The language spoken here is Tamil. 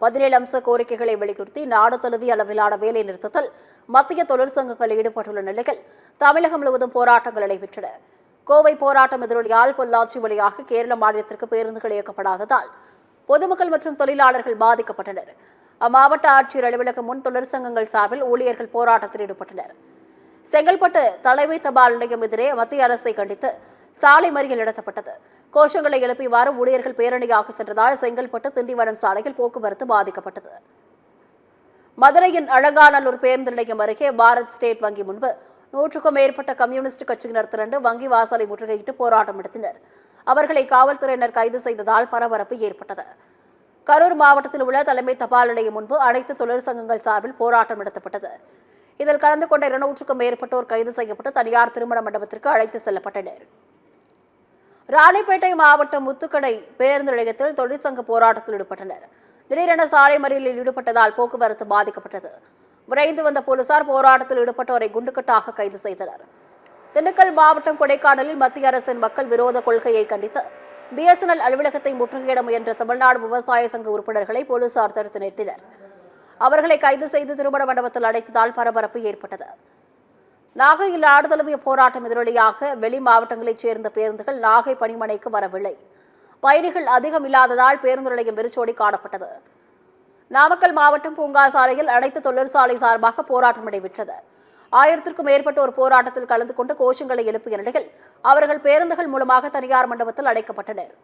17 அம்ச கோரிக்கைகளை வலியுறுத்தி நாடு தழுவிய அளவிலான வேலை நிறுத்தத்தில் மத்திய தொழிற்சங்கங்கள் ஈடுபட்டுள்ள நிலையில் தமிழகம் முழுவதும் போராட்டங்கள் நடைபெற்றன. கோவை போராட்டம் எதிரொலியால் பொள்ளாச்சி வழியாக கேரள மாநிலத்திற்கு பேருந்துகள் இயக்கப்படாததால் பொதுமக்கள் மற்றும் தொழிலாளர்கள் பாதிக்கப்பட்டனர். அம்மாவட்ட ஆட்சியர் அலுவலகம் முன் தொழிற்சங்கங்கள் சார்பில் ஊழியர்கள் போராட்டத்தில் ஈடுபட்டனர். செங்கல்பட்டு தலைமை தபால் நிலையம் எதிரே மத்திய அரசை கண்டித்து சாலை மறியல் நடத்தப்பட்டது. கோஷங்களை எழுப்பியவாறு ஊழியர்கள் பேரணியாக சென்றதால் செங்கல்பட்டு திண்டிவனம் சாலையில் போக்குவரத்து பாதிக்கப்பட்டது. மதுரையின் அழகாநல்லூர் பேருந்து நிலையம் அருகே பாரத் ஸ்டேட் வங்கி முன்பு 100க்கும் மேற்பட்ட கம்யூனிஸ்ட் கட்சியினர் திரண்டு வங்கி வாசலை முற்றுகையிட்டு போராட்டம் நடத்தினர். அவர்களை காவல்துறையினர் கைது செய்ததால் பரபரப்பு ஏற்பட்டது. கரூர் மாவட்டத்தில் உள்ள தலைமை தபால் நிலையம் முன்பு அனைத்து தொழிற்சங்கங்கள் சார்பில் போராட்டம் நடத்தப்பட்டது. இதில் கலந்து கொண்ட 200க்கும் மேற்பட்டோர் கைது செய்யப்பட்டு தனியார் திருமண மண்டபத்திற்கு அழைத்து செல்லப்பட்டனர். ராணிப்பேட்டை மாவட்டம் முத்துக்கடை பேருந்து நிலையத்தில் தொழிற்சங்க போராட்டத்தில் ஈடுபட்டனர். திடீரென சாலை மறியலில் ஈடுபட்டதால் போக்குவரத்து பாதிக்கப்பட்டது. விரைந்து வந்த போலீசார் போராட்டத்தில் ஈடுபட்டோரை குண்டுக்கட்டாக கைது செய்தனர். திண்டுக்கல் மாவட்டம் கொடைக்கானலில் மத்திய அரசின் மக்கள் விரோத கொள்கையை கண்டித்து BSNL அலுவலகத்தை முற்றுகையிட முயன்ற தமிழ்நாடு விவசாய சங்க உறுப்பினர்களை போலீசார் தடுத்து நிறுத்தினர். அவர்களை கைது செய்து திருமண மண்டபத்தில் அடைத்ததால் பரபரப்பு ஏற்பட்டது. நாகையில் நாடு தழுவிய போராட்டம் எதிரொலியாக வெளி மாவட்டங்களைச் சேர்ந்த பேருந்துகள் நாகை பணிமனைக்கு வரவில்லை. பயணிகள் அதிகம் இல்லாததால் பேருந்து நிலையம் வெறிச்சோடி காணப்பட்டது. நாமக்கல் மாவட்டம் பூங்கா சாலையில் அனைத்து தொழிற்சாலை சார்பாக போராட்டம் நடைபெற்றது. 1000க்கும் மேற்பட்டோர் போராட்டத்தில் கலந்து கொண்டு கோஷங்களை எழுப்பிய நிலையில் அவர்கள் பேருந்துகள் மூலமாக தனியார் மண்டபத்தில் அடைக்கப்பட்டனர்.